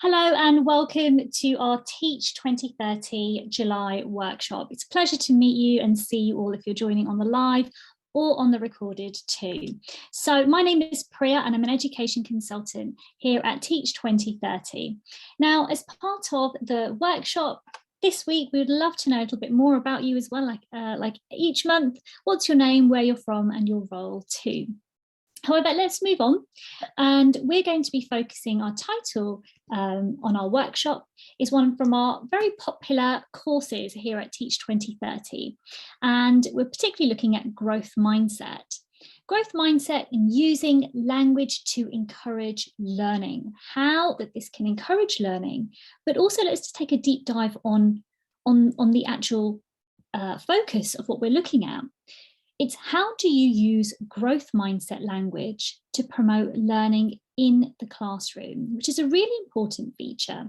Hello and welcome to our Teach 2030 July workshop. It's a pleasure to meet you and see you all if you're joining on the live or on the recorded too. So my name is Priya and I'm an education consultant here at Teach 2030. Now, as part of the workshop this week, we would love to know a little bit more about you as well, like each month. What's your name, where you're from and your role too. However, let's move on, and we're going to be focusing our title on our workshop is one from our very popular courses here at Teach 2030, and we're particularly looking at growth mindset. Growth mindset in using language to encourage learning, how that this can encourage learning, but also let's just take a deep dive on the actual focus of what we're looking at. It's how do you use growth mindset language to promote learning in the classroom, which is a really important feature.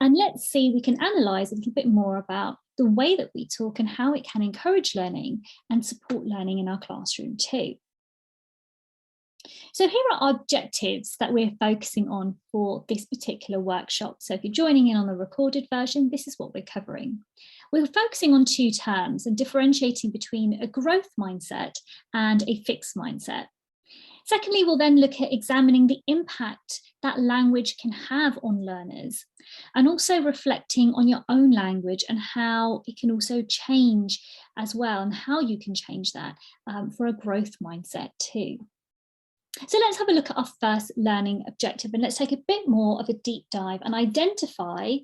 And let's see, we can analyse a little bit more about the way that we talk and how it can encourage learning and support learning in our classroom too. So here are our objectives that we're focusing on for this particular workshop. So if you're joining in on the recorded version, this is what we're covering. We're focusing on two terms and differentiating between a growth mindset and a fixed mindset. Secondly, we'll then look at examining the impact that language can have on learners and also reflecting on your own language and how it can also change as well and how you can change that for a growth mindset too. So let's have a look at our first learning objective and let's take a bit more of a deep dive and identify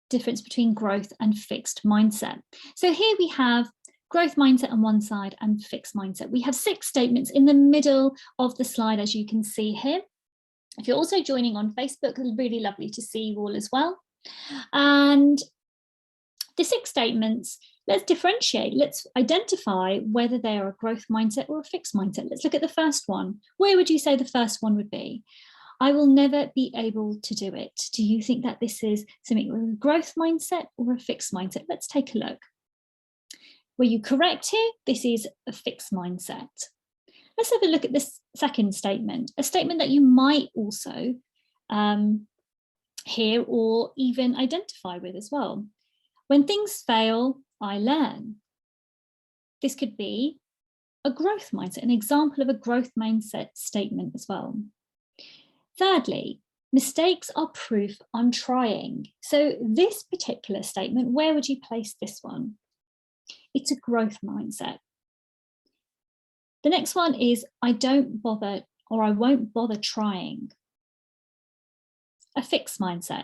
difference between growth and fixed mindset. So here we have growth mindset on one side and fixed mindset. We have 6 statements in the middle of the slide, as you can see here. If you're also joining on Facebook, it's really lovely to see you all as well. And the 6 statements, let's differentiate, let's identify whether they are a growth mindset or a fixed mindset. Let's look at the first one. Where would you say the first one would be? I will never be able to do it. Do you think that this is something with a growth mindset or a fixed mindset? Let's take a look. Were you correct here? This is a fixed mindset. Let's have a look at this second statement, a statement that you might also hear or even identify with as well. When things fail, I learn. This could be a growth mindset, an example of a growth mindset statement as well. Thirdly, mistakes are proof I'm trying. So this particular statement, where would you place this one? It's a growth mindset. The next one is I don't bother or I won't bother trying. A fixed mindset.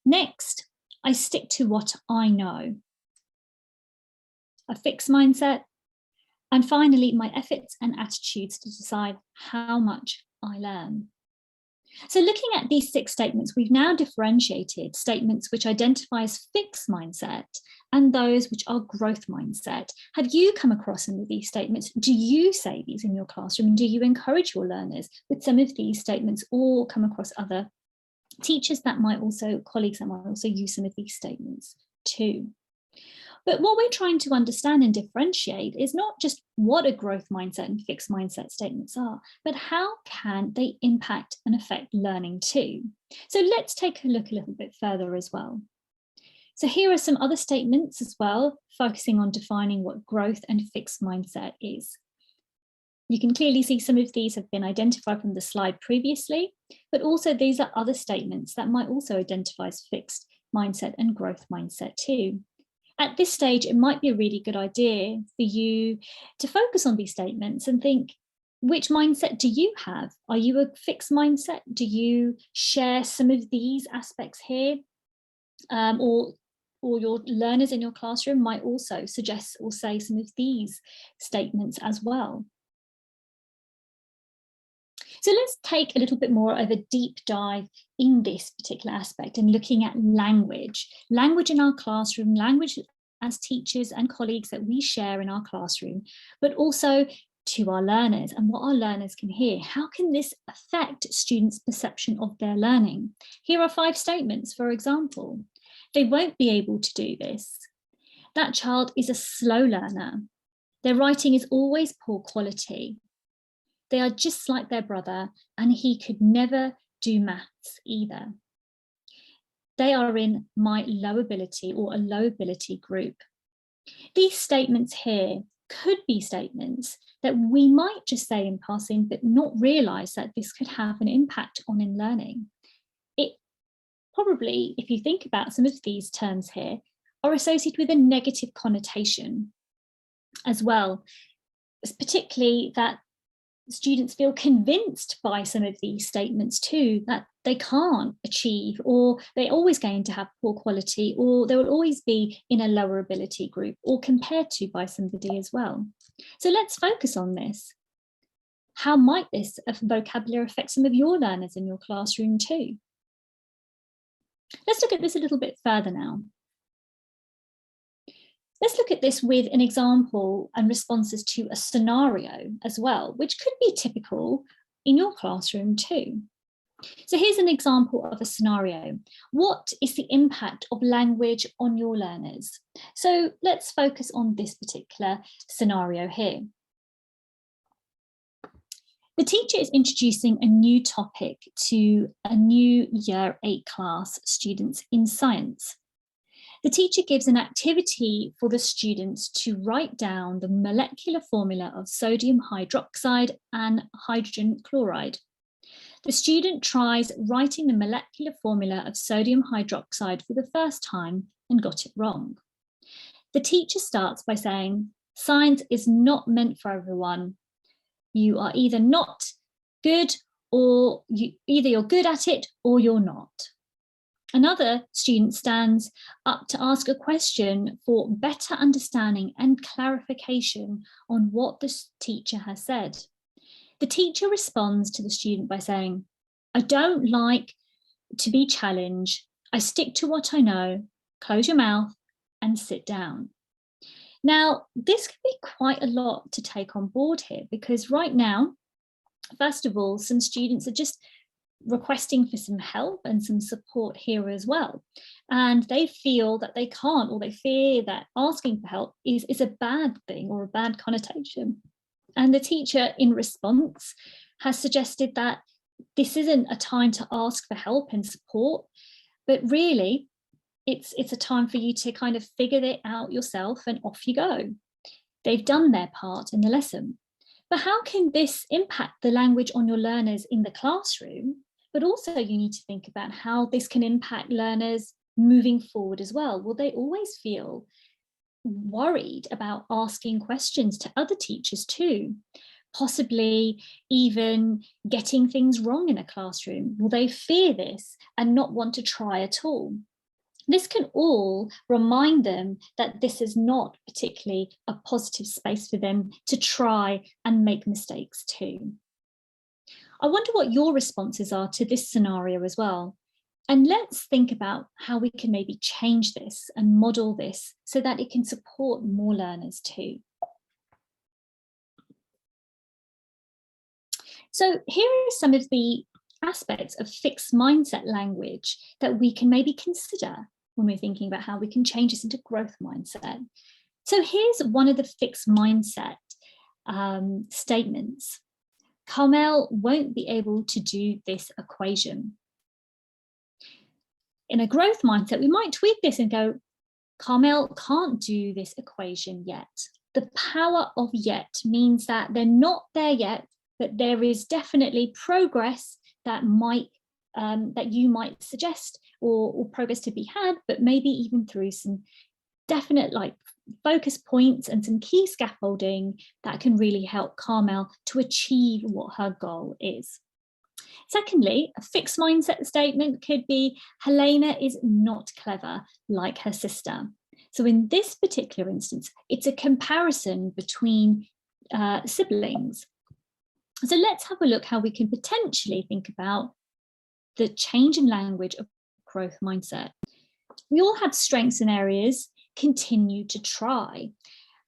Next, I stick to what I know. A fixed mindset. And finally, my efforts and attitudes to decide how much I learn. So looking at these 6 statements, we've now differentiated statements which identify as fixed mindset and those which are growth mindset. Have you come across any of these statements? Do you say these in your classroom? Do you encourage your learners with some of these statements or come across other teachers that might also, colleagues that might also use some of these statements too? But what we're trying to understand and differentiate is not just what a growth mindset and fixed mindset statements are, but how can they impact and affect learning too? So let's take a look a little bit further as well. So here are some other statements as well, focusing on defining what growth and fixed mindset is. You can clearly see some of these have been identified from the slide previously, but also these are other statements that might also identify as fixed mindset and growth mindset too. At this stage, it might be a really good idea for you to focus on these statements and think, which mindset do you have? Are you a fixed mindset? Do you share some of these aspects here? Or your learners in your classroom might also suggest or say some of these statements as well. So let's take a little bit more of a deep dive in this particular aspect and looking at language in our classroom, language as teachers and colleagues that we share in our classroom, but also to our learners and what our learners can hear. How can this affect students' perception of their learning? Here are 5 statements, for example. They won't be able to do this. That child is a slow learner. Their writing is always poor quality. They are just like their brother and he could never do maths either. They are in my low ability or a low ability group. These statements here could be statements that we might just say in passing, but not realise that this could have an impact on in learning. It probably, if you think about some of these terms here, are associated with a negative connotation as well, particularly that students feel convinced by some of these statements too, that they can't achieve, or they're always going to have poor quality, or they will always be in a lower ability group or compared to by somebody as well. So let's focus on this. How might this vocabulary affect some of your learners in your classroom too? Let's look at this a little bit further now. Let's look at this with an example and responses to a scenario as well, which could be typical in your classroom too. So here's an example of a scenario. What is the impact of language on your learners? So let's focus on this particular scenario here. The teacher is introducing a new topic to a new Year 8 class students in science. The teacher gives an activity for the students to write down the molecular formula of sodium hydroxide and hydrogen chloride. The student tries writing the molecular formula of sodium hydroxide for the first time and got it wrong. The teacher starts by saying, "Science is not meant for everyone. You are either not good or either you're good at it or you're not." Another student stands up to ask a question for better understanding and clarification on what the teacher has said. The teacher responds to the student by saying, "I don't like to be challenged. I stick to what I know. Close your mouth and sit down." Now, this can be quite a lot to take on board here, because right now, first of all, some students are just requesting for some help and some support here as well. And they feel that they can't, or they fear that asking for help is a bad thing or a bad connotation. And the teacher, in response, has suggested that this isn't a time to ask for help and support, but really it's a time for you to kind of figure it out yourself and off you go. They've done their part in the lesson. But how can this impact the language on your learners in the classroom? But also you need to think about how this can impact learners moving forward as well. Will they always feel worried about asking questions to other teachers too? Possibly even getting things wrong in a classroom. Will they fear this and not want to try at all? This can all remind them that this is not particularly a positive space for them to try and make mistakes too. I wonder what your responses are to this scenario as well. And let's think about how we can maybe change this and model this so that it can support more learners too. So here are some of the aspects of fixed mindset language that we can maybe consider when we're thinking about how we can change this into growth mindset. So here's one of the fixed mindset statements. Carmel won't be able to do this equation. In a growth mindset, we might tweak this and go, Carmel can't do this equation yet. The power of yet means that they're not there yet, but there is definitely progress that you might suggest or progress to be had, but maybe even through some definite focus points and some key scaffolding that can really help Carmel to achieve what her goal is. Secondly, a fixed mindset statement could be, Helena is not clever like her sister. So in this particular instance, it's a comparison between siblings. So let's have a look how we can potentially think about the change in language of growth mindset. We all have strengths in areas. Continue to try.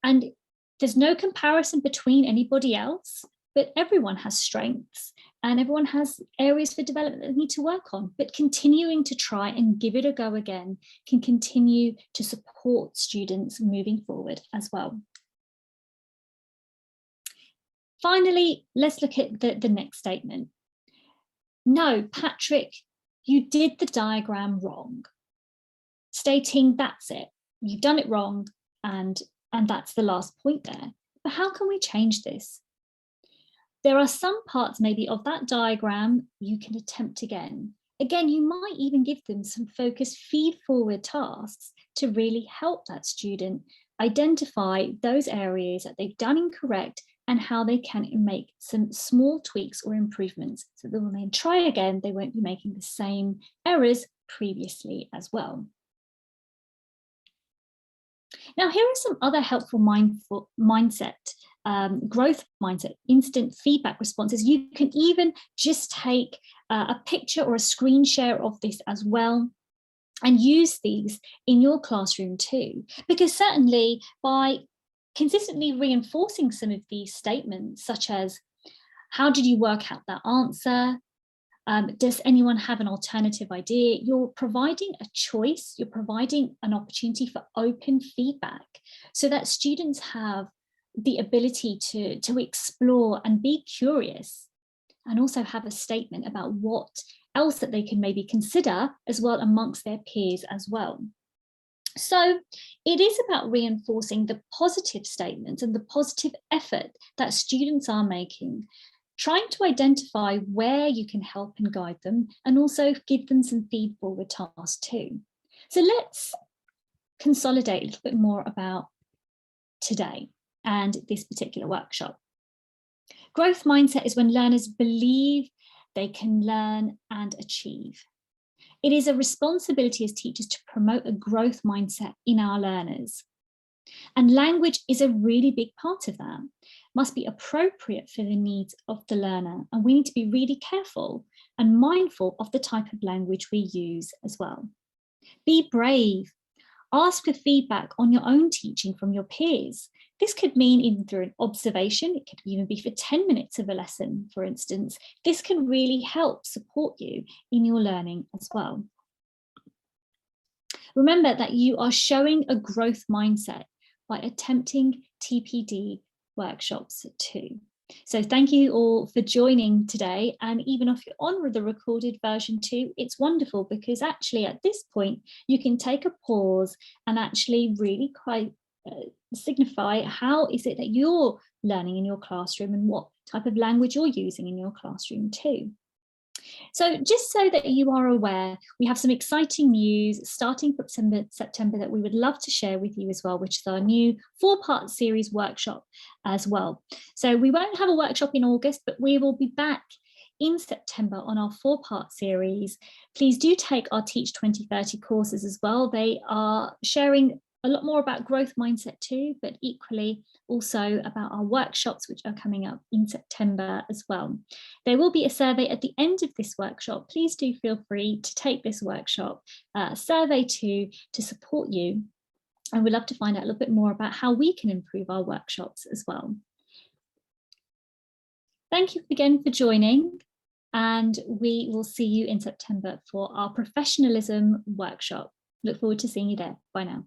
And there's no comparison between anybody else, but everyone has strengths and everyone has areas for development that they need to work on. But continuing to try and give it a go again can continue to support students moving forward as well. Finally, let's look at the next statement. no, Patrick, you did the diagram wrong. Stating that's it, you've done it wrong, and that's the last point there. But how can we change this? There are some parts maybe of that diagram you can attempt again. Again, you might even give them some focused feed-forward tasks to really help that student identify those areas that they've done incorrect and how they can make some small tweaks or improvements so that when they try again, they won't be making the same errors previously as well. Now, here are some other helpful mindset, growth mindset, instant feedback responses. You can even just take a picture or a screen share of this as well and use these in your classroom too, because certainly by consistently reinforcing some of these statements, such as, how did you work out that answer? Does anyone have an alternative idea? You're providing a choice, you're providing an opportunity for open feedback so that students have the ability to explore and be curious, and also have a statement about what else that they can maybe consider as well amongst their peers as well. So it is about reinforcing the positive statements and the positive effort that students are making, trying to identify where you can help and guide them, and also give them some feed-forward tasks too. So let's consolidate a little bit more about today and this particular workshop. Growth mindset is when learners believe they can learn and achieve. It is a responsibility as teachers to promote a growth mindset in our learners. And language is a really big part of that. It must be appropriate for the needs of the learner. And we need to be really careful and mindful of the type of language we use as well. Be brave. Ask for feedback on your own teaching from your peers. This could mean even through an observation. It could even be for 10 minutes of a lesson, for instance. This can really help support you in your learning as well. Remember that you are showing a growth mindset by attempting TPD workshops too. So thank you all for joining today. And even if you're on the recorded version too, it's wonderful because actually at this point, you can take a pause and actually really quite signify how is it that you're learning in your classroom and what type of language you're using in your classroom too. So just so that you are aware, we have some exciting news starting from September that we would love to share with you as well, which is our new 4-part series workshop as well. So we won't have a workshop in August, but we will be back in September on our 4-part series. Please do take our Teach 2030 courses as well. They are sharing a lot more about growth mindset too, but equally also about our workshops, which are coming up in September as well. There will be a survey at the end of this workshop. Please do feel free to take this workshop survey to support you. And we'd love to find out a little bit more about how we can improve our workshops as well. Thank you again for joining, and we will see you in September for our professionalism workshop. Look forward to seeing you there. Bye now.